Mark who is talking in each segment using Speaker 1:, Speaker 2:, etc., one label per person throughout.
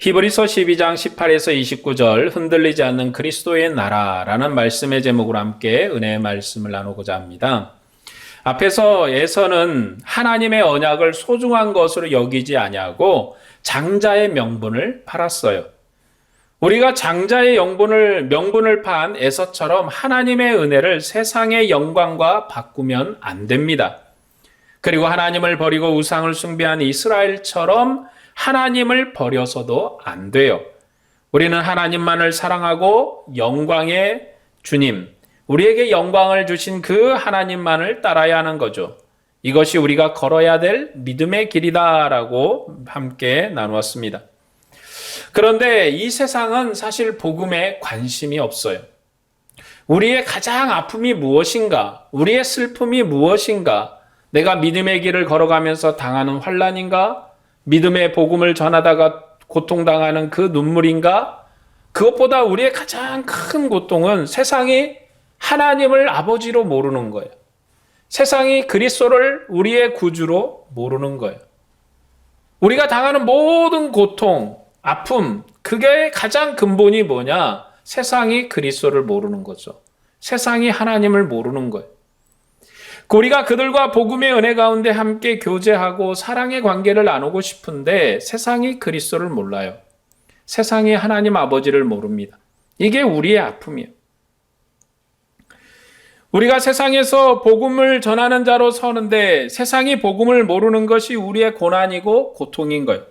Speaker 1: 히브리서 12장 18에서 29절 흔들리지 않는 그리스도의 나라라는 말씀의 제목으로 함께 은혜의 말씀을 나누고자 합니다. 앞에서에서는 하나님의 언약을 소중한 것으로 여기지 아니하고 장자의 명분을 팔았어요. 우리가 장자의 명분을 판 에서처럼 하나님의 은혜를 세상의 영광과 바꾸면 안 됩니다. 그리고 하나님을 버리고 우상을 숭배한 이스라엘처럼 하나님을 버려서도 안 돼요. 우리는 하나님만을 사랑하고 영광의 주님, 우리에게 영광을 주신 그 하나님만을 따라야 하는 거죠. 이것이 우리가 걸어야 될 믿음의 길이다라고 함께 나누었습니다. 그런데 이 세상은 사실 복음에 관심이 없어요. 우리의 가장 아픔이 무엇인가? 우리의 슬픔이 무엇인가? 내가 믿음의 길을 걸어가면서 당하는 환난인가? 믿음의 복음을 전하다가 고통당하는 그 눈물인가? 그것보다 우리의 가장 큰 고통은 세상이 하나님을 아버지로 모르는 거예요. 세상이 그리스도를 우리의 구주로 모르는 거예요. 우리가 당하는 모든 고통, 아픔, 그게 가장 근본이 뭐냐? 세상이 그리스도를 모르는 거죠. 세상이 하나님을 모르는 거예요. 우리가 그들과 복음의 은혜 가운데 함께 교제하고 사랑의 관계를 나누고 싶은데 세상이 그리스도를 몰라요. 세상이 하나님 아버지를 모릅니다. 이게 우리의 아픔이에요. 우리가 세상에서 복음을 전하는 자로 서는데 세상이 복음을 모르는 것이 우리의 고난이고 고통인 거예요.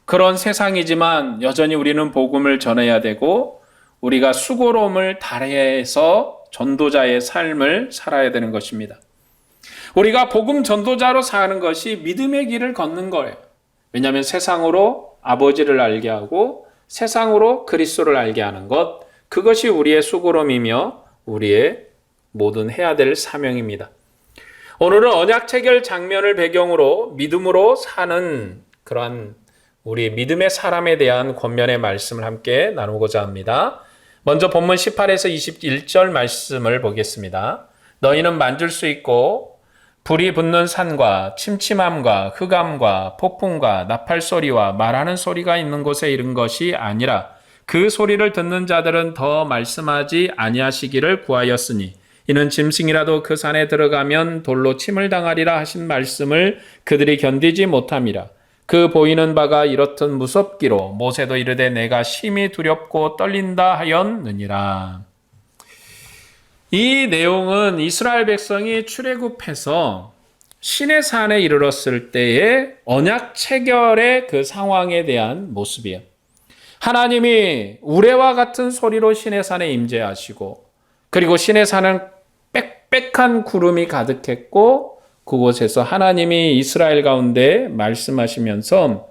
Speaker 1: 그런 세상이지만 여전히 우리는 복음을 전해야 되고 우리가 수고로움을 다해서 전도자의 삶을 살아야 되는 것입니다. 우리가 복음 전도자로 사는 것이 믿음의 길을 걷는 거예요. 왜냐하면 세상으로 아버지를 알게 하고 세상으로 그리스도를 알게 하는 것, 그것이 우리의 수고로움이며 우리의 모든 해야 될 사명입니다. 오늘은 언약 체결 장면을 배경으로 믿음으로 사는 그러한 우리 믿음의 사람에 대한 권면의 말씀을 함께 나누고자 합니다. 먼저 본문 18에서 21절 말씀을 보겠습니다. 너희는 만질 수 있고 불이 붙는 산과 침침함과 흑암과 폭풍과 나팔 소리와 말하는 소리가 있는 곳에 이른 것이 아니라 그 소리를 듣는 자들은 더 말씀하지 아니하시기를 구하였으니 이는 짐승이라도 그 산에 들어가면 돌로 침을 당하리라 하신 말씀을 그들이 견디지 못함이라. 그 보이는 바가 이렇듯 무섭기로 모세도 이르되 내가 심히 두렵고 떨린다 하였느니라. 이 내용은 이스라엘 백성이 출애굽해서 시내 산에 이르렀을 때의 언약 체결의 그 상황에 대한 모습이에요. 하나님이 우레와 같은 소리로 시내 산에 임재하시고 그리고 시내 산은 빽빽한 구름이 가득했고 그곳에서 하나님이 이스라엘 가운데 말씀하시면서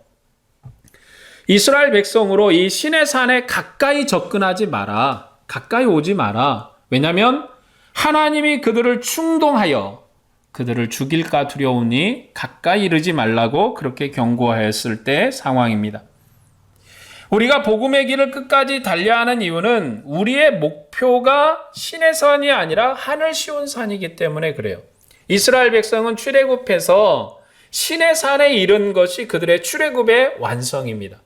Speaker 1: 이스라엘 백성으로 이 시내 산에 가까이 접근하지 마라. 가까이 오지 마라. 왜냐하면 하나님이 그들을 충동하여 그들을 죽일까 두려우니 가까이 이르지 말라고 그렇게 경고하였을 때 상황입니다. 우리가 복음의 길을 끝까지 달려야 하는 이유는 우리의 목표가 시내 산이 아니라 하늘 시온 산이기 때문에 그래요. 이스라엘 백성은 출애굽해서 시내 산에 이른 것이 그들의 출애굽의 완성입니다.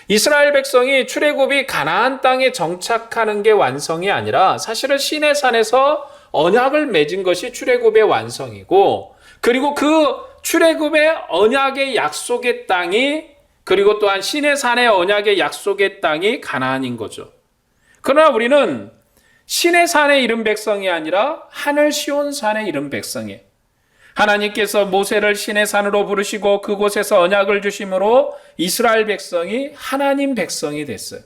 Speaker 1: 이스라엘 백성이 출애굽이 가나안 땅에 정착하는 게 완성이 아니라 사실은 시내 산에서 언약을 맺은 것이 출애굽의 완성이고 그리고 그 출애굽의 언약의 약속의 땅이 그리고 또한 시내 산의 언약의 약속의 땅이 가나안인 거죠. 그러나 우리는 시내 산에 이른 백성이 아니라 하늘 시온 산에 이른 백성이에요. 하나님께서 모세를 시내 산으로 부르시고 그곳에서 언약을 주심으로 이스라엘 백성이 하나님 백성이 됐어요.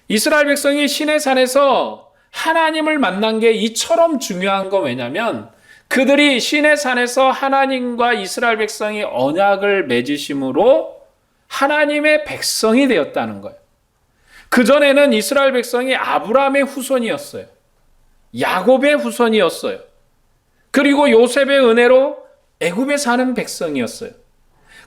Speaker 1: 이스라엘 백성이 시내 산에서 하나님을 만난 게 이처럼 중요한 건 왜냐면 그들이 시내 산에서 하나님과 이스라엘 백성이 언약을 맺으심으로 하나님의 백성이 되었다는 거예요. 그전에는 이스라엘 백성이 아브라함의 후손이었어요. 야곱의 후손이었어요. 그리고 요셉의 은혜로 애굽에 사는 백성이었어요.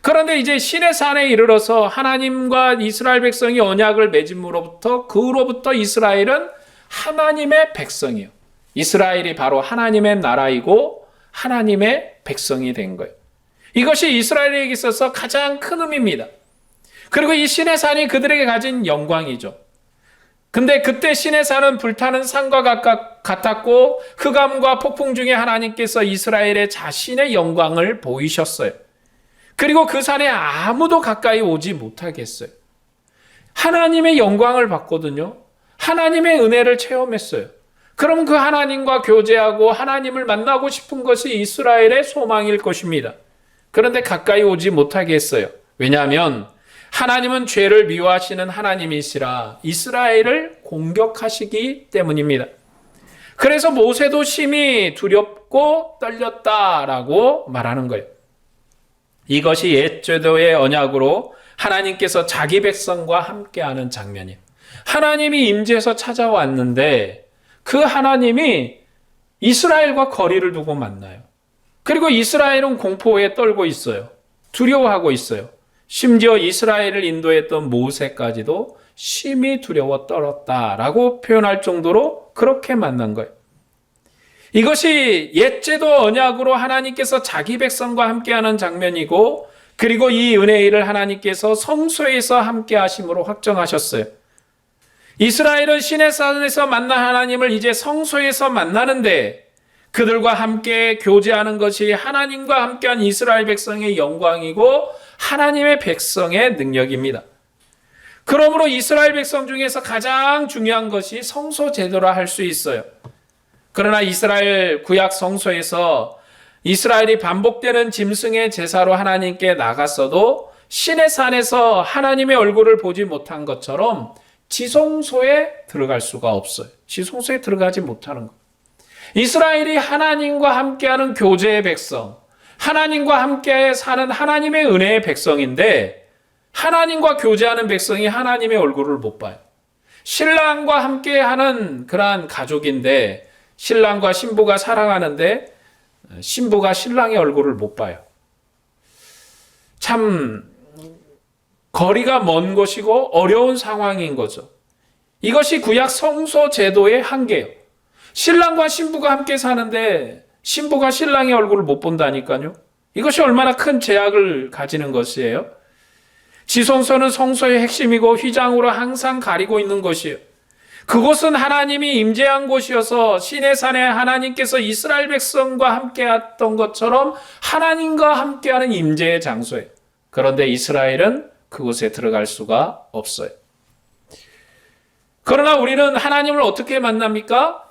Speaker 1: 그런데 이제 시내 산에 이르러서 하나님과 이스라엘 백성이 언약을 맺음으로부터 그로부터 이스라엘은 하나님의 백성이에요. 이스라엘이 바로 하나님의 나라이고 하나님의 백성이 된 거예요. 이것이 이스라엘에게 있어서 가장 큰 의미입니다. 그리고 이 시내산이 그들에게 가진 영광이죠. 근데 그때 시내산은 불타는 산과 같았고 흑암과 폭풍 중에 하나님께서 이스라엘의 자신의 영광을 보이셨어요. 그리고 그 산에 아무도 가까이 오지 못하게 했어요. 하나님의 영광을 봤거든요. 하나님의 은혜를 체험했어요. 그럼 그 하나님과 교제하고 하나님을 만나고 싶은 것이 이스라엘의 소망일 것입니다. 그런데 가까이 오지 못하게 했어요. 왜냐하면 하나님은 죄를 미워하시는 하나님이시라 이스라엘을 공격하시기 때문입니다. 그래서 모세도 심히 두렵고 떨렸다라고 말하는 거예요. 이것이 옛 제도의 언약으로 하나님께서 자기 백성과 함께하는 장면이에요. 하나님이 임재해서 찾아왔는데 그 하나님이 이스라엘과 거리를 두고 만나요. 그리고 이스라엘은 공포에 떨고 있어요. 두려워하고 있어요. 심지어 이스라엘을 인도했던 모세까지도 심히 두려워 떨었다라고 표현할 정도로 그렇게 만난 거예요. 이것이 옛제도 언약으로 하나님께서 자기 백성과 함께하는 장면이고 그리고 이 은혜의 일을 하나님께서 성소에서 함께 하심으로 확정하셨어요. 이스라엘은 시내산에서 만난 하나님을 이제 성소에서 만나는데 그들과 함께 교제하는 것이 하나님과 함께한 이스라엘 백성의 영광이고 하나님의 백성의 능력입니다. 그러므로 이스라엘 백성 중에서 가장 중요한 것이 성소 제도라 할 수 있어요. 그러나 이스라엘 구약 성소에서 이스라엘이 반복되는 짐승의 제사로 하나님께 나갔어도 시내산에서 하나님의 얼굴을 보지 못한 것처럼 지성소에 들어갈 수가 없어요. 지성소에 들어가지 못하는 거예요. 이스라엘이 하나님과 함께하는 교제의 백성, 하나님과 함께 사는 하나님의 은혜의 백성인데 하나님과 교제하는 백성이 하나님의 얼굴을 못 봐요. 신랑과 함께하는 그러한 가족인데 신랑과 신부가 사랑하는데 신부가 신랑의 얼굴을 못 봐요. 참 거리가 먼 것이고 어려운 상황인 거죠. 이것이 구약 성소 제도의 한계예요. 신랑과 신부가 함께 사는데 신부가 신랑의 얼굴을 못 본다니까요. 이것이 얼마나 큰 제약을 가지는 것이에요. 지성소는 성소의 핵심이고 휘장으로 항상 가리고 있는 것이에요. 그곳은 하나님이 임재한 곳이어서 시내산에 하나님께서 이스라엘 백성과 함께했던 것처럼 하나님과 함께하는 임재의 장소예요. 그런데 이스라엘은 그곳에 들어갈 수가 없어요. 그러나 우리는 하나님을 어떻게 만납니까?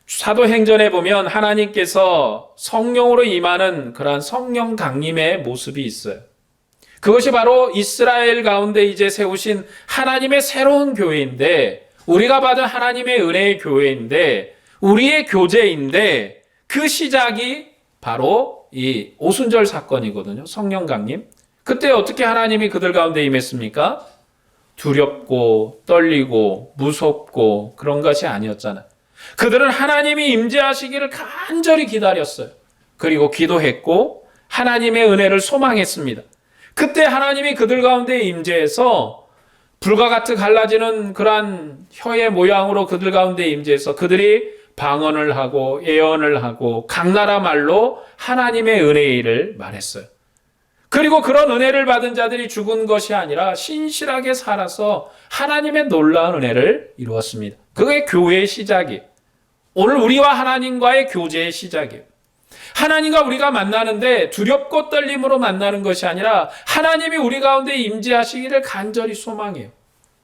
Speaker 1: 사도행전에 보면 하나님께서 성령으로 임하는 그러한 성령 강림의 모습이 있어요. 그것이 바로 이스라엘 가운데 이제 세우신 하나님의 새로운 교회인데 우리가 받은 하나님의 은혜의 교회인데 우리의 교제인데 그 시작이 바로 이 오순절 사건이거든요. 성령 강림. 그때 어떻게 하나님이 그들 가운데 임했습니까? 두렵고 떨리고 무섭고 그런 것이 아니었잖아요. 그들은 하나님이 임재하시기를 간절히 기다렸어요. 그리고 기도했고 하나님의 은혜를 소망했습니다. 그때 하나님이 그들 가운데 임재해서 불과 같이 갈라지는 그러한 혀의 모양으로 그들 가운데 임재해서 그들이 방언을 하고 예언을 하고 각 나라 말로 하나님의 은혜의 일을 말했어요. 그리고 그런 은혜를 받은 자들이 죽은 것이 아니라 신실하게 살아서 하나님의 놀라운 은혜를 이루었습니다. 그게 교회의 시작이에요. 오늘 우리와 하나님과의 교제의 시작이에요. 하나님과 우리가 만나는데 두렵고 떨림으로 만나는 것이 아니라 하나님이 우리 가운데 임재하시기를 간절히 소망해요.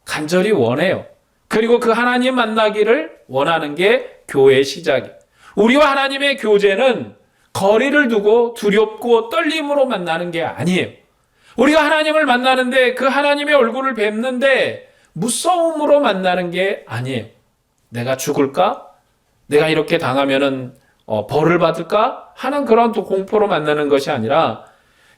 Speaker 1: 간절히 원해요. 그리고 그 하나님 만나기를 원하는 게 교회의 시작이에요. 우리와 하나님의 교제는 거리를 두고 두렵고 떨림으로 만나는 게 아니에요. 우리가 하나님을 만나는데 그 하나님의 얼굴을 뵙는데 무서움으로 만나는 게 아니에요. 내가 죽을까? 내가 이렇게 당하면은 벌을 받을까? 하는 그런 또 공포로 만나는 것이 아니라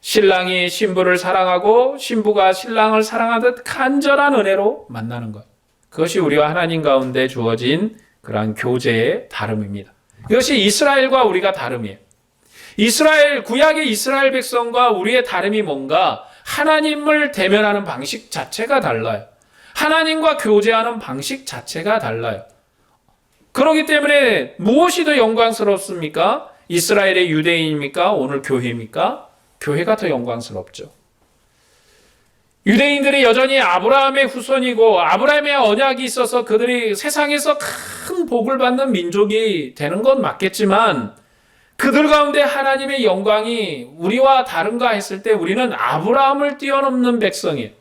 Speaker 1: 신랑이 신부를 사랑하고 신부가 신랑을 사랑하듯 간절한 은혜로 만나는 것. 그것이 우리와 하나님 가운데 주어진 그러한 교제의 다름입니다. 이것이 이스라엘과 우리가 다름이에요. 구약의 이스라엘 백성과 우리의 다름이 뭔가? 하나님을 대면하는 방식 자체가 달라요. 하나님과 교제하는 방식 자체가 달라요. 그렇기 때문에 무엇이 더 영광스럽습니까? 이스라엘의 유대인입니까? 오늘 교회입니까? 교회가 더 영광스럽죠. 유대인들이 여전히 아브라함의 후손이고 아브라함의 언약이 있어서 그들이 세상에서 큰 복을 받는 민족이 되는 건 맞겠지만 그들 가운데 하나님의 영광이 우리와 다른가 했을 때 우리는 아브라함을 뛰어넘는 백성이에요.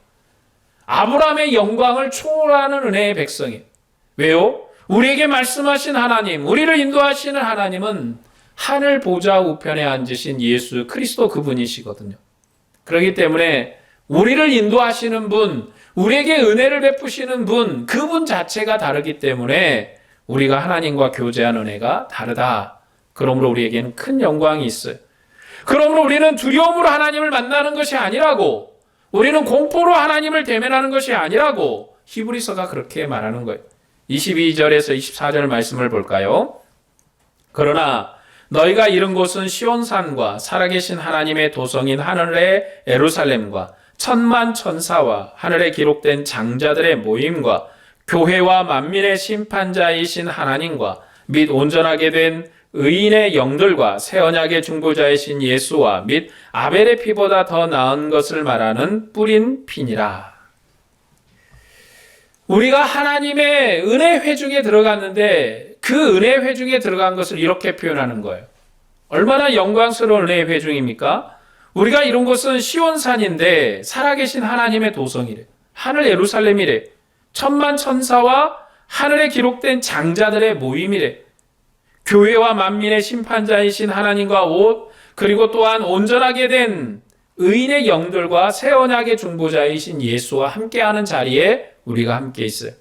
Speaker 1: 아브라함의 영광을 초월하는 은혜의 백성이에요. 왜요? 우리에게 말씀하신 하나님, 우리를 인도하시는 하나님은 하늘 보좌 우편에 앉으신 예수 그리스도 그분이시거든요. 그렇기 때문에 우리를 인도하시는 분, 우리에게 은혜를 베푸시는 분, 그분 자체가 다르기 때문에 우리가 하나님과 교제한 은혜가 다르다. 그러므로 우리에게는 큰 영광이 있어요. 그러므로 우리는 두려움으로 하나님을 만나는 것이 아니라고, 우리는 공포로 하나님을 대면하는 것이 아니라고 히브리서가 그렇게 말하는 거예요. 22절에서 24절 말씀을 볼까요? 그러나 너희가 이른 곳은 시온산과 살아계신 하나님의 도성인 하늘의 예루살렘과 천만 천사와 하늘에 기록된 장자들의 모임과 교회와 만민의 심판자이신 하나님과 및 온전하게 된 의인의 영들과 새 언약의 중보자이신 예수와 및 아벨의 피보다 더 나은 것을 말하는 뿌린 피니라. 우리가 하나님의 은혜 회중에 들어갔는데 그 은혜 회중에 들어간 것을 이렇게 표현하는 거예요. 얼마나 영광스러운 은혜 회중입니까? 우리가 이룬 곳은 시온산인데 살아계신 하나님의 도성이래. 하늘 예루살렘이래. 천만 천사와 하늘에 기록된 장자들의 모임이래. 교회와 만민의 심판자이신 하나님과 그리고 또한 온전하게 된 의인의 영들과 새 언약의 중보자이신 예수와 함께하는 자리에 우리가 함께 있어요.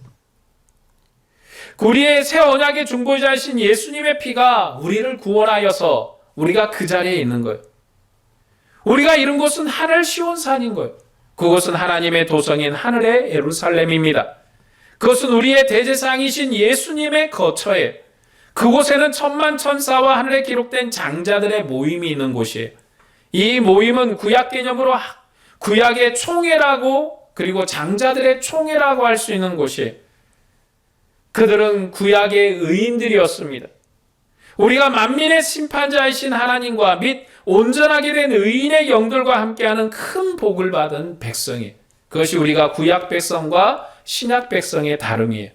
Speaker 1: 우리의 새 언약의 중보자이신 예수님의 피가 우리를 구원하여서 우리가 그 자리에 있는 거예요. 우리가 이룬 곳은 하늘 시온산인 거예요. 그것은 하나님의 도성인 하늘의 예루살렘입니다. 그것은 우리의 대제사장이신 예수님의 거처예요. 그곳에는 천만 천사와 하늘에 기록된 장자들의 모임이 있는 곳이에요. 이 모임은 구약 개념으로 구약의 총회라고 그리고 장자들의 총회라고 할 수 있는 곳이에요. 그들은 구약의 의인들이었습니다. 우리가 만민의 심판자이신 하나님과 및 온전하게 된 의인의 영들과 함께하는 큰 복을 받은 백성이에요. 그것이 우리가 구약 백성과 신약 백성의 다름이에요.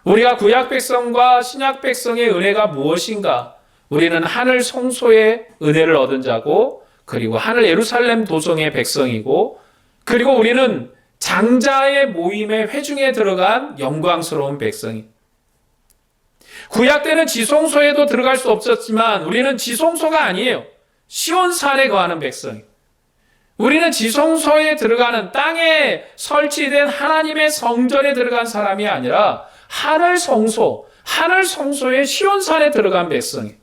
Speaker 1: 우리가 구약 백성과 신약 백성의 은혜가 무엇인가? 우리는 하늘 성소의 은혜를 얻은 자고 그리고 하늘 예루살렘 도성의 백성이고 그리고 우리는 장자의 모임의 회중에 들어간 영광스러운 백성이. 구약 때는 지성소에도 들어갈 수 없었지만 우리는 지성소가 아니에요. 시온산에 거하는 백성이. 우리는 지성소에 들어가는 땅에 설치된 하나님의 성전에 들어간 사람이 아니라 하늘 성소의 시온산에 들어간 백성이.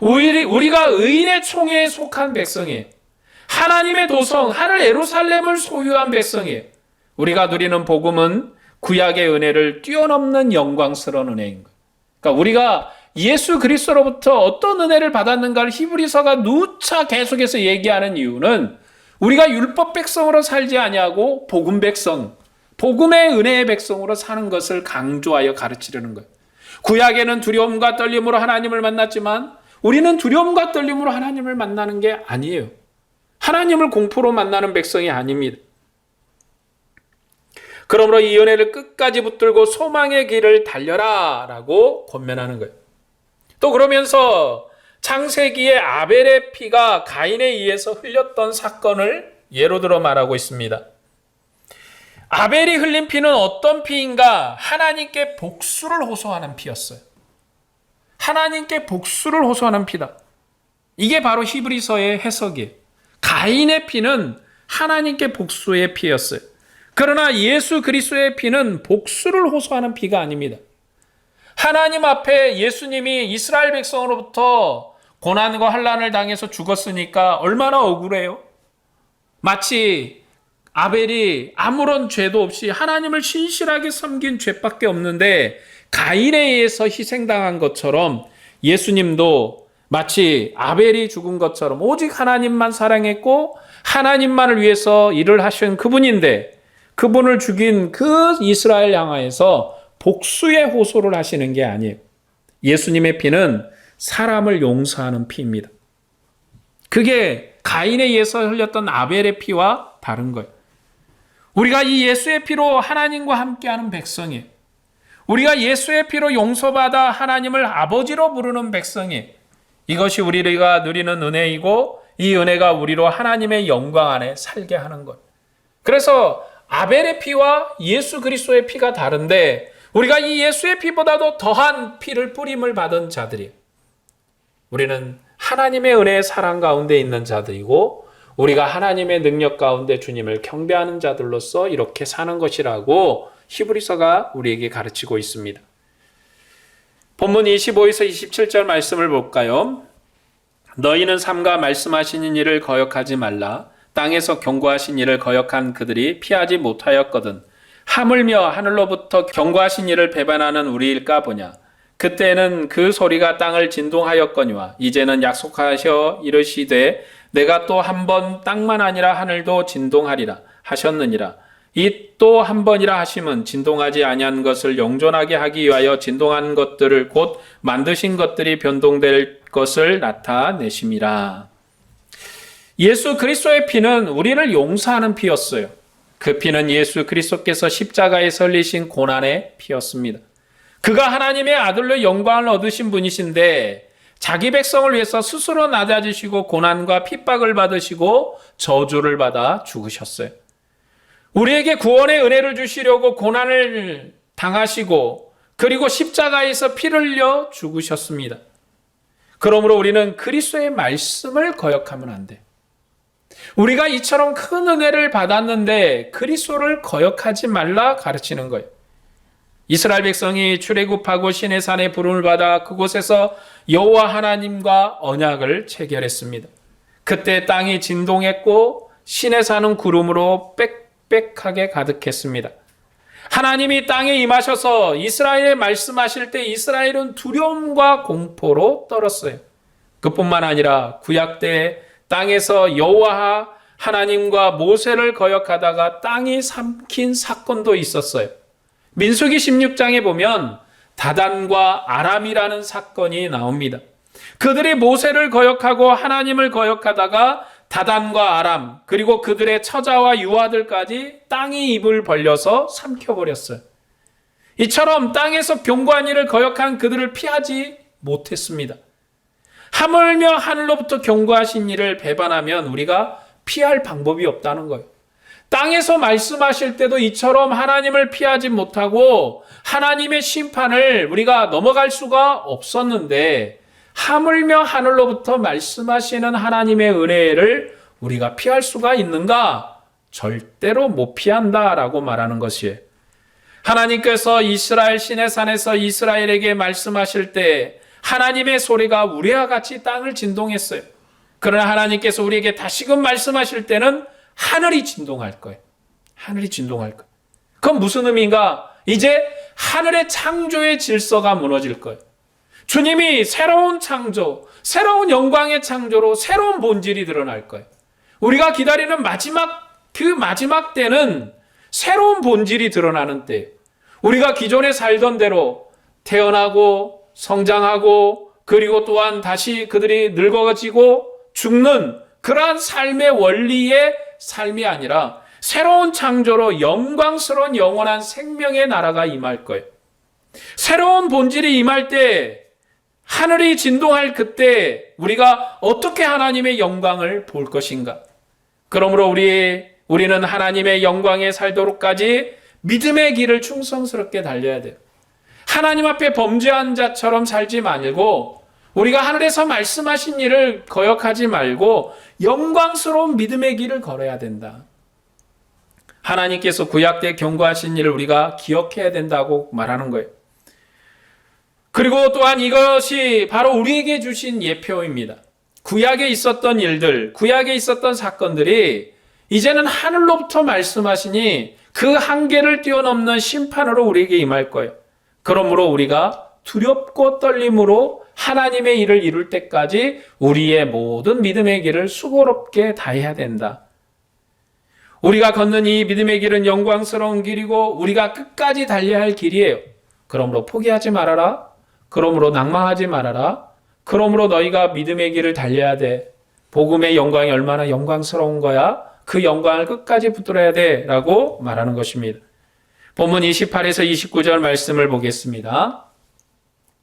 Speaker 1: 우리가 의인의 총회에 속한 백성이에요. 하나님의 도성, 하늘 예루살렘을 소유한 백성이에요. 우리가 누리는 복음은 구약의 은혜를 뛰어넘는 영광스러운 은혜인 거예요. 그러니까 우리가 예수 그리스도로부터 어떤 은혜를 받았는가를 히브리서가 누차 계속해서 얘기하는 이유는 우리가 율법 백성으로 살지 아니하고 복음 백성, 복음의 은혜의 백성으로 사는 것을 강조하여 가르치려는 거예요. 구약에는 두려움과 떨림으로 하나님을 만났지만 우리는 두려움과 떨림으로 하나님을 만나는 게 아니에요. 하나님을 공포로 만나는 백성이 아닙니다. 그러므로 이 은혜를 끝까지 붙들고 소망의 길을 달려라 라고 권면하는 거예요. 또 그러면서 창세기의 아벨의 피가 가인에 의해서 흘렸던 사건을 예로 들어 말하고 있습니다. 아벨이 흘린 피는 어떤 피인가? 하나님께 복수를 호소하는 피였어요. 하나님께 복수를 호소하는 피다. 이게 바로 히브리서의 해석이에요. 가인의 피는 하나님께 복수의 피였어요. 그러나 예수 그리스도의 피는 복수를 호소하는 피가 아닙니다. 하나님 앞에 예수님이 이스라엘 백성으로부터 고난과 환난을 당해서 죽었으니까 얼마나 억울해요? 마치 아벨이 아무런 죄도 없이 하나님을 신실하게 섬긴 죄밖에 없는데 가인에 의해서 희생당한 것처럼 예수님도 마치 아벨이 죽은 것처럼 오직 하나님만 사랑했고 하나님만을 위해서 일을 하신 그분인데 그분을 죽인 그 이스라엘 향하여서 복수의 호소를 하시는 게 아니에요. 예수님의 피는 사람을 용서하는 피입니다. 그게 가인에 의해서 흘렸던 아벨의 피와 다른 거예요. 우리가 이 예수의 피로 하나님과 함께하는 백성이에요. 우리가 예수의 피로 용서받아 하나님을 아버지로 부르는 백성이에요. 이것이 우리가 누리는 은혜이고 이 은혜가 우리로 하나님의 영광 안에 살게 하는 것. 그래서 아벨의 피와 예수 그리스도의 피가 다른데 우리가 이 예수의 피보다도 더한 피를 뿌림을 받은 자들이에요. 우리는 하나님의 은혜의 사랑 가운데 있는 자들이고 우리가 하나님의 능력 가운데 주님을 경배하는 자들로서 이렇게 사는 것이라고 히브리서가 우리에게 가르치고 있습니다. 본문 25에서 27절 말씀을 볼까요? 너희는 삼가 말씀하시는 일을 거역하지 말라. 땅에서 경고하신 일을 거역한 그들이 피하지 못하였거든. 하물며 하늘로부터 경고하신 일을 배반하는 우리일까 보냐. 그때는 그 소리가 땅을 진동하였거니와 이제는 약속하셔 이르시되 내가 또 한 번 땅만 아니라 하늘도 진동하리라 하셨느니라. 이 또 한 번이라 하심은 진동하지 아니한 것을 영존하게 하기 위하여 진동한 것들을 곧 만드신 것들이 변동될 것을 나타내심이라. 예수 그리스도의 피는 우리를 용서하는 피였어요. 그 피는 예수 그리스도께서 십자가에 설리신 고난의 피였습니다. 그가 하나님의 아들로 영광을 얻으신 분이신데 자기 백성을 위해서 스스로 낮아지시고 고난과 핍박을 받으시고 저주를 받아 죽으셨어요. 우리에게 구원의 은혜를 주시려고 고난을 당하시고 그리고 십자가에서 피를 흘려 죽으셨습니다. 그러므로 우리는 그리스도의 말씀을 거역하면 안 돼. 우리가 이처럼 큰 은혜를 받았는데 그리스도를 거역하지 말라 가르치는 거예요. 이스라엘 백성이 출애굽하고 시내산에 부름을 받아 그곳에서 여호와 하나님과 언약을 체결했습니다. 그때 땅이 진동했고 시내산은 구름으로 빽빽하게 가득했습니다. 하나님이 땅에 임하셔서 이스라엘에 말씀하실 때 이스라엘은 두려움과 공포로 떨었어요. 그뿐만 아니라 구약 때 땅에서 여호와 하나님과 모세를 거역하다가 땅이 삼킨 사건도 있었어요. 민수기 16장에 보면 다단과 아람이라는 사건이 나옵니다. 그들이 모세를 거역하고 하나님을 거역하다가 다단과 아람 그리고 그들의 처자와 유아들까지 땅이 입을 벌려서 삼켜버렸어요. 이처럼 땅에서 경고한 일을 거역한 그들을 피하지 못했습니다. 하물며 하늘로부터 경고하신 일을 배반하면 우리가 피할 방법이 없다는 거예요. 땅에서 말씀하실 때도 이처럼 하나님을 피하지 못하고 하나님의 심판을 우리가 넘어갈 수가 없었는데 하물며 하늘로부터 말씀하시는 하나님의 은혜를 우리가 피할 수가 있는가? 절대로 못 피한다라고 말하는 것이에요. 하나님께서 이스라엘 시내산에서 이스라엘에게 말씀하실 때 하나님의 소리가 우리와 같이 땅을 진동했어요. 그러나 하나님께서 우리에게 다시금 말씀하실 때는 하늘이 진동할 거예요. 하늘이 진동할 거예요. 그건 무슨 의미인가? 이제 하늘의 창조의 질서가 무너질 거예요. 주님이 새로운 창조, 새로운 영광의 창조로 새로운 본질이 드러날 거예요. 우리가 기다리는 마지막 때는 새로운 본질이 드러나는 때예요. 우리가 기존에 살던 대로 태어나고 성장하고 그리고 또한 다시 그들이 늙어지고 죽는 그러한 삶의 원리의 삶이 아니라 새로운 창조로 영광스러운 영원한 생명의 나라가 임할 거예요. 새로운 본질이 임할 때 하늘이 진동할 그때 우리가 어떻게 하나님의 영광을 볼 것인가? 그러므로 우리는 하나님의 영광에 살도록까지 믿음의 길을 충성스럽게 달려야 돼요. 하나님 앞에 범죄한 자처럼 살지 말고 우리가 하늘에서 말씀하신 일을 거역하지 말고 영광스러운 믿음의 길을 걸어야 된다. 하나님께서 구약 때 경고하신 일을 우리가 기억해야 된다고 말하는 거예요. 그리고 또한 이것이 바로 우리에게 주신 예표입니다. 구약에 있었던 일들, 구약에 있었던 사건들이 이제는 하늘로부터 말씀하시니 그 한계를 뛰어넘는 심판으로 우리에게 임할 거예요. 그러므로 우리가 두렵고 떨림으로 하나님의 일을 이룰 때까지 우리의 모든 믿음의 길을 수고롭게 다해야 된다. 우리가 걷는 이 믿음의 길은 영광스러운 길이고 우리가 끝까지 달려야 할 길이에요. 그러므로 포기하지 말아라. 그러므로 낭망하지 말아라. 그러므로 너희가 믿음의 길을 달려야 돼. 복음의 영광이 얼마나 영광스러운 거야. 그 영광을 끝까지 붙들어야 돼 라고 말하는 것입니다. 본문 28에서 29절 말씀을 보겠습니다.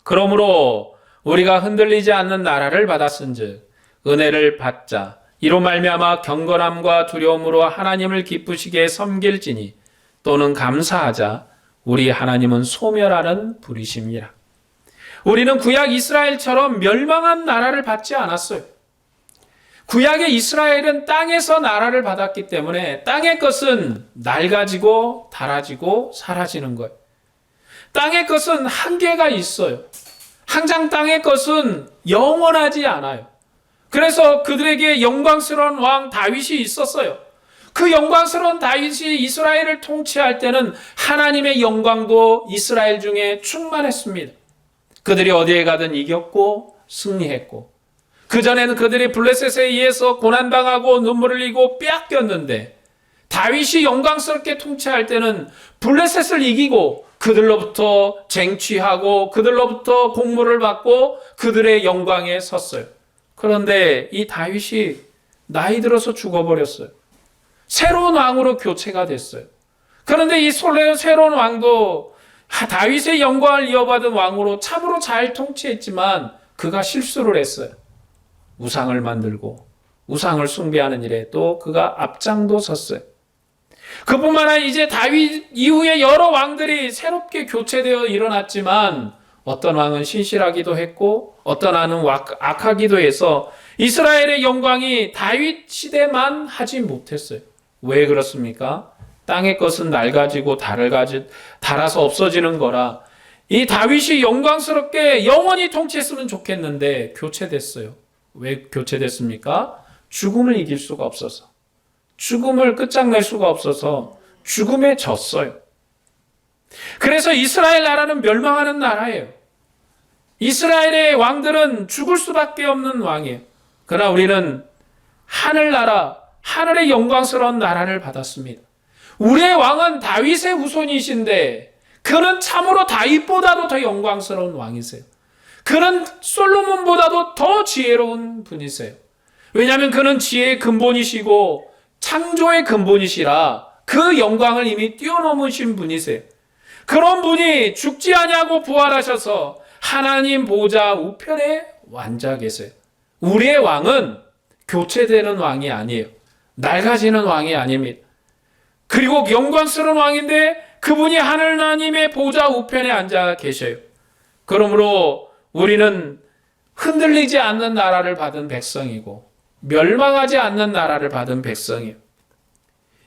Speaker 1: 그러므로 우리가 흔들리지 않는 나라를 받았은즉 은혜를 받자. 이로 말미암아 경건함과 두려움으로 하나님을 기쁘시게 섬길지니 또는 감사하자. 우리 하나님은 소멸하는 분이십니다. 우리는 구약 이스라엘처럼 멸망한 나라를 받지 않았어요. 구약의 이스라엘은 땅에서 나라를 받았기 때문에 땅의 것은 낡아지고 닳아지고 사라지는 거예요. 땅의 것은 한계가 있어요. 항상 땅의 것은 영원하지 않아요. 그래서 그들에게 영광스러운 왕 다윗이 있었어요. 그 영광스러운 다윗이 이스라엘을 통치할 때는 하나님의 영광도 이스라엘 중에 충만했습니다. 그들이 어디에 가든 이겼고 승리했고, 그전에는 그들이 블레셋에 의해서 고난당하고 눈물을 흘리고 빼앗겼는데, 다윗이 영광스럽게 통치할 때는 블레셋을 이기고 그들로부터 쟁취하고 그들로부터 공물을 받고 그들의 영광에 섰어요. 그런데 이 다윗이 나이 들어서 죽어버렸어요. 새로운 왕으로 교체가 됐어요. 그런데 이 새로운 왕도 다윗의 영광을 이어받은 왕으로 참으로 잘 통치했지만 그가 실수를 했어요. 우상을 만들고 우상을 숭배하는 일에 또 그가 앞장도 섰어요. 그뿐만 아니라 이제 다윗 이후에 여러 왕들이 새롭게 교체되어 일어났지만 어떤 왕은 신실하기도 했고 어떤 왕은 악하기도 해서 이스라엘의 영광이 다윗 시대만 하지 못했어요. 왜 그렇습니까? 땅의 것은 낡아지고 닳아서 없어지는 거라 이 다윗이 영광스럽게 영원히 통치했으면 좋겠는데 교체됐어요. 왜 교체됐습니까? 죽음을 이길 수가 없어서, 죽음을 끝장낼 수가 없어서 죽음에 졌어요. 그래서 이스라엘 나라는 멸망하는 나라예요. 이스라엘의 왕들은 죽을 수밖에 없는 왕이에요. 그러나 우리는 하늘나라, 하늘의 영광스러운 나라를 받았습니다. 우리의 왕은 다윗의 후손이신데 그는 참으로 다윗보다도 더 영광스러운 왕이세요. 그는 솔로몬보다도 더 지혜로운 분이세요. 왜냐하면 그는 지혜의 근본이시고 창조의 근본이시라 그 영광을 이미 뛰어넘으신 분이세요. 그런 분이 죽지 아니하고 부활하셔서 하나님 보좌 우편에 앉아 계세요. 우리의 왕은 교체되는 왕이 아니에요. 낡아지는 왕이 아닙니다. 그리고 영광스러운 왕인데 그분이 하나님의 보좌 우편에 앉아 계셔요. 그러므로 우리는 흔들리지 않는 나라를 받은 백성이고 멸망하지 않는 나라를 받은 백성이에요.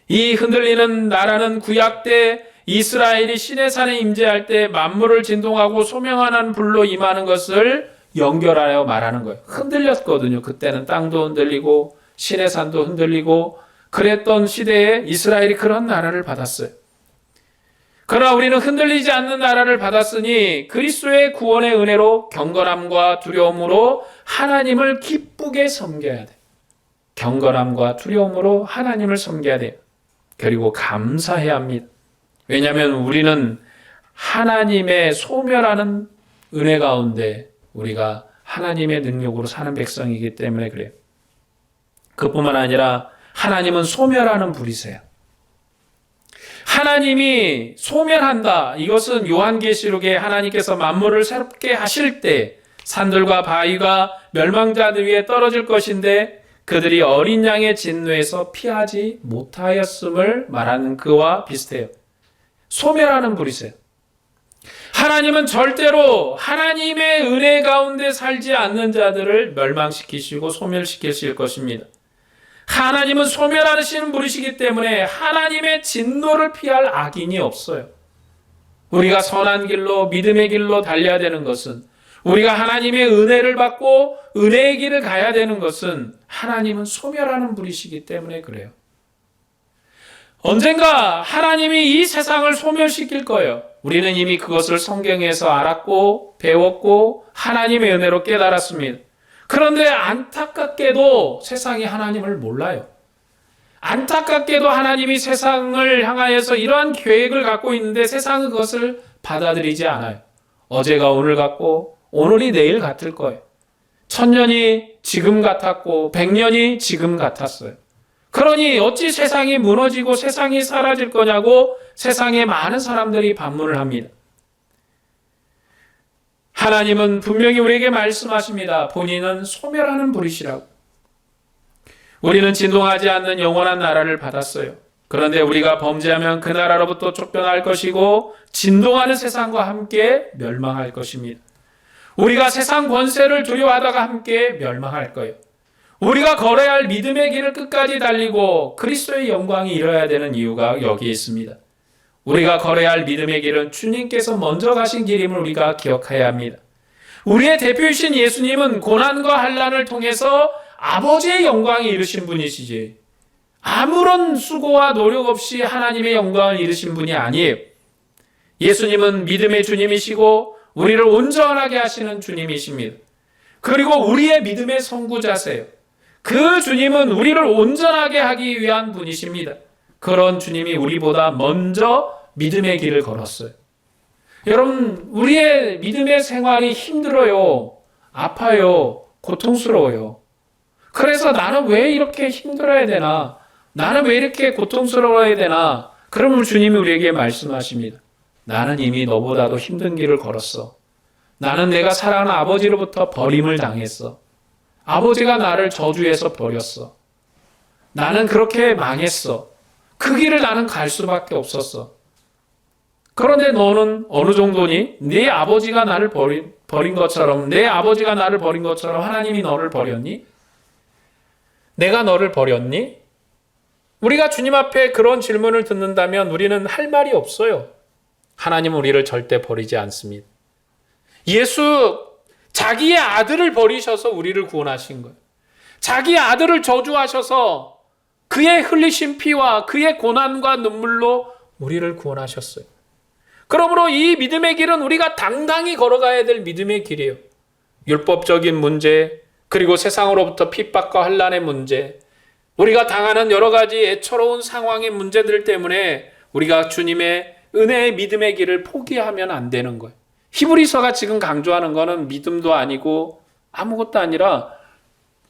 Speaker 1: 이 흔들리는 나라는 구약 때 이스라엘이 시내산에 임재할 때 만물을 진동하고 소명하는 불로 임하는 것을 연결하여 말하는 거예요. 흔들렸거든요. 그때는 땅도 흔들리고 시내산도 흔들리고 그랬던 시대에 이스라엘이 그런 나라를 받았어요. 그러나 우리는 흔들리지 않는 나라를 받았으니 그리스도의 구원의 은혜로 경건함과 두려움으로 하나님을 기쁘게 섬겨야 돼. 경건함과 두려움으로 하나님을 섬겨야 돼요. 그리고 감사해야 합니다. 왜냐하면 우리는 하나님의 소멸하는 은혜 가운데 우리가 하나님의 능력으로 사는 백성이기 때문에 그래요. 그뿐만 아니라 하나님은 소멸하는 분이세요. 하나님이 소멸한다. 이것은 요한계시록에 하나님께서 만물을 새롭게 하실 때 산들과 바위가 멸망자들 위에 떨어질 것인데 그들이 어린 양의 진노에서 피하지 못하였음을 말하는 그와 비슷해요. 소멸하는 분이세요. 하나님은 절대로 하나님의 은혜 가운데 살지 않는 자들을 멸망시키시고 소멸시키실 것입니다. 하나님은 소멸하시는 분이시기 때문에 하나님의 진노를 피할 악인이 없어요. 우리가 선한 길로 믿음의 길로 달려야 되는 것은 우리가 하나님의 은혜를 받고 은혜의 길을 가야 되는 것은 하나님은 소멸하는 분이시기 때문에 그래요. 언젠가 하나님이 이 세상을 소멸시킬 거예요. 우리는 이미 그것을 성경에서 알았고 배웠고 하나님의 은혜로 깨달았습니다. 그런데 안타깝게도 세상이 하나님을 몰라요. 안타깝게도 하나님이 세상을 향하여서 이러한 계획을 갖고 있는데 세상은 그것을 받아들이지 않아요. 어제가 오늘 같고 오늘이 내일 같을 거예요. 1000년이 지금 같았고 100년이 지금 같았어요. 그러니 어찌 세상이 무너지고 세상이 사라질 거냐고 세상에 많은 사람들이 반문을 합니다. 하나님은 분명히 우리에게 말씀하십니다. 본인은 소멸하는 분이시라고. 우리는 진동하지 않는 영원한 나라를 받았어요. 그런데 우리가 범죄하면 그 나라로부터 쫓겨날 것이고 진동하는 세상과 함께 멸망할 것입니다. 우리가 세상 권세를 두려워하다가 함께 멸망할 거예요. 우리가 걸어야 할 믿음의 길을 끝까지 달리고 그리스도의 영광이 이뤄야 되는 이유가 여기에 있습니다. 우리가 걸어야 할 믿음의 길은 주님께서 먼저 가신 길임을 우리가 기억해야 합니다. 우리의 대표이신 예수님은 고난과 환난을 통해서 아버지의 영광이 이루신 분이시지 아무런 수고와 노력 없이 하나님의 영광을 이루신 분이 아니에요. 예수님은 믿음의 주님이시고 우리를 온전하게 하시는 주님이십니다. 그리고 우리의 믿음의 선구자세요. 그 주님은 우리를 온전하게 하기 위한 분이십니다. 그런 주님이 우리보다 먼저 믿음의 길을 걸었어요. 여러분, 우리의 믿음의 생활이 힘들어요. 아파요. 고통스러워요. 그래서 나는 왜 이렇게 힘들어야 되나? 나는 왜 이렇게 고통스러워야 되나? 그러면 주님이 우리에게 말씀하십니다. 나는 이미 너보다도 힘든 길을 걸었어. 나는 내가 사랑하는 아버지로부터 버림을 당했어. 아버지가 나를 저주해서 버렸어. 나는 그렇게 망했어. 그 길을 나는 갈 수밖에 없었어. 그런데 너는 어느 정도니? 네 아버지가 나를 버린 것처럼, 내 아버지가 나를 버린 것처럼 하나님이 너를 버렸니? 내가 너를 버렸니? 우리가 주님 앞에 그런 질문을 듣는다면 우리는 할 말이 없어요. 하나님은 우리를 절대 버리지 않습니다. 예수 자기의 아들을 버리셔서 우리를 구원하신 거예요. 자기의 아들을 저주하셔서 그의 흘리신 피와 그의 고난과 눈물로 우리를 구원하셨어요. 그러므로 이 믿음의 길은 우리가 당당히 걸어가야 될 믿음의 길이에요. 율법적인 문제, 그리고 세상으로부터 핍박과 환난의 문제, 우리가 당하는 여러 가지 애처로운 상황의 문제들 때문에 우리가 주님의 은혜의 믿음의 길을 포기하면 안 되는 거예요. 히브리서가 지금 강조하는 것은 믿음도 아니고 아무것도 아니라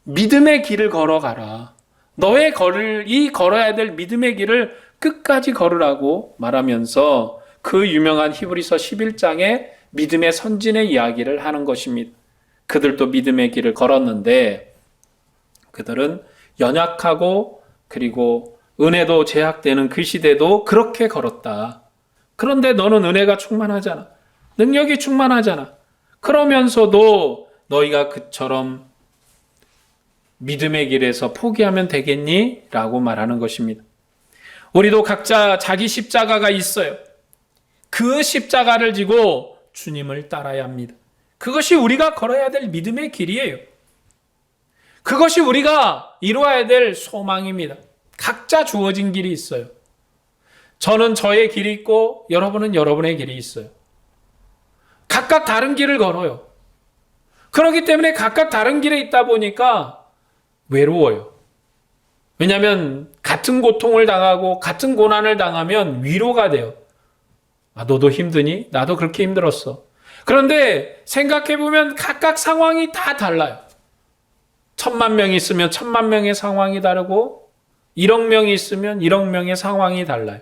Speaker 1: 믿음의 길을 걸어가라. 너의 걸어야 될 믿음의 길을 끝까지 걸으라고 말하면서 그 유명한 히브리서 11장의 믿음의 선진의 이야기를 하는 것입니다. 그들도 믿음의 길을 걸었는데 그들은 연약하고 그리고 은혜도 제약되는 그 시대도 그렇게 걸었다. 그런데 너는 은혜가 충만하잖아. 능력이 충만하잖아. 그러면서도 너희가 그처럼 믿음의 길에서 포기하면 되겠니? 라고 말하는 것입니다. 우리도 각자 자기 십자가가 있어요. 그 십자가를 지고 주님을 따라야 합니다. 그것이 우리가 걸어야 될 믿음의 길이에요. 그것이 우리가 이루어야 될 소망입니다. 각자 주어진 길이 있어요. 저는 저의 길이 있고 여러분은 여러분의 길이 있어요. 각각 다른 길을 걸어요. 그렇기 때문에 각각 다른 길에 있다 보니까 외로워요. 왜냐하면 같은 고통을 당하고 같은 고난을 당하면 위로가 돼요. 아, 너도 힘드니? 나도 그렇게 힘들었어. 그런데 생각해보면 각각 상황이 다 달라요. 10,000,000명이 있으면 10,000,000명의 상황이 다르고 1억 명이 있으면 1억 명의 상황이 달라요.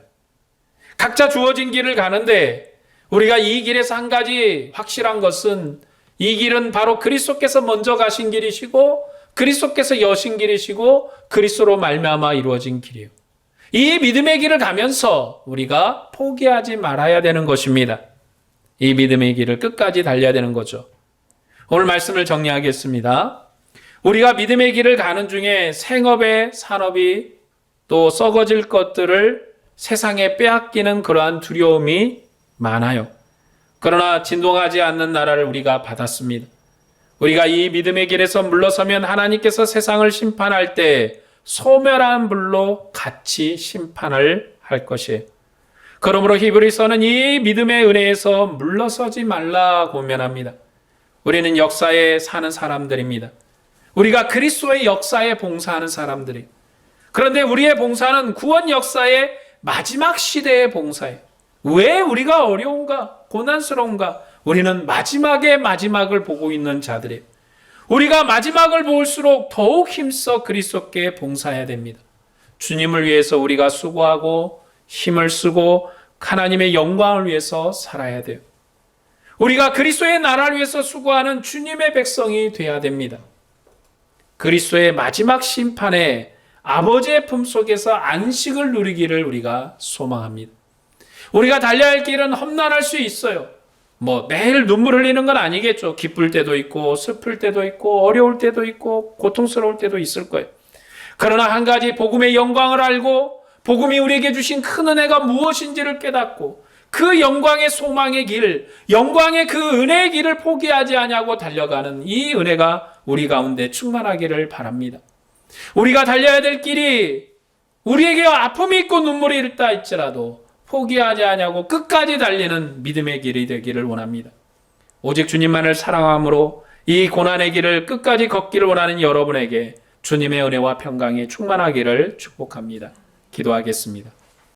Speaker 1: 각자 주어진 길을 가는데 우리가 이 길에서 한 가지 확실한 것은 이 길은 바로 그리스도께서 먼저 가신 길이시고 그리스도께서 여신 길이시고 그리스도로 말미암아 이루어진 길이에요. 이 믿음의 길을 가면서 우리가 포기하지 말아야 되는 것입니다. 이 믿음의 길을 끝까지 달려야 되는 거죠. 오늘 말씀을 정리하겠습니다. 우리가 믿음의 길을 가는 중에 생업의 산업이 또 썩어질 것들을 세상에 빼앗기는 그러한 두려움이 많아요. 그러나 진동하지 않는 나라를 우리가 받았습니다. 우리가 이 믿음의 길에서 물러서면 하나님께서 세상을 심판할 때 소멸한 불로 같이 심판을 할 것이에요. 그러므로 히브리서는 이 믿음의 은혜에서 물러서지 말라고 권면합니다. 우리는 역사에 사는 사람들입니다. 우리가 그리스도의 역사에 봉사하는 사람들이에요. 그런데 우리의 봉사는 구원 역사의 마지막 시대의 봉사예요. 왜 우리가 어려운가? 고난스러운가? 우리는 마지막의 마지막을 보고 있는 자들이에요. 우리가 마지막을 볼수록 더욱 힘써 그리스도께 봉사해야 됩니다. 주님을 위해서 우리가 수고하고 힘을 쓰고 하나님의 영광을 위해서 살아야 돼요. 우리가 그리스도의 나라를 위해서 수고하는 주님의 백성이 되어야 됩니다. 그리스도의 마지막 심판에 아버지의 품속에서 안식을 누리기를 우리가 소망합니다. 우리가 달려야 할 길은 험난할 수 있어요. 매일 눈물 흘리는 건 아니겠죠. 기쁠 때도 있고 슬플 때도 있고 어려울 때도 있고 고통스러울 때도 있을 거예요. 그러나 한 가지 복음의 영광을 알고 복음이 우리에게 주신 큰 은혜가 무엇인지를 깨닫고 그 영광의 소망의 길, 영광의 그 은혜의 길을 포기하지 아니하고 달려가는 이 은혜가 우리 가운데 충만하기를 바랍니다. 우리가 달려야 될 길이 우리에게 아픔이 있고 눈물이 있다 할지라도 포기하지 아니하고 끝까지 달리는 믿음의 길이 되기를 원합니다. 오직 주님만을 사랑함으로 이 고난의 길을 끝까지 걷기를 원하는 여러분에게 주님의 은혜와 평강이 충만하기를 축복합니다. 기도하겠습니다.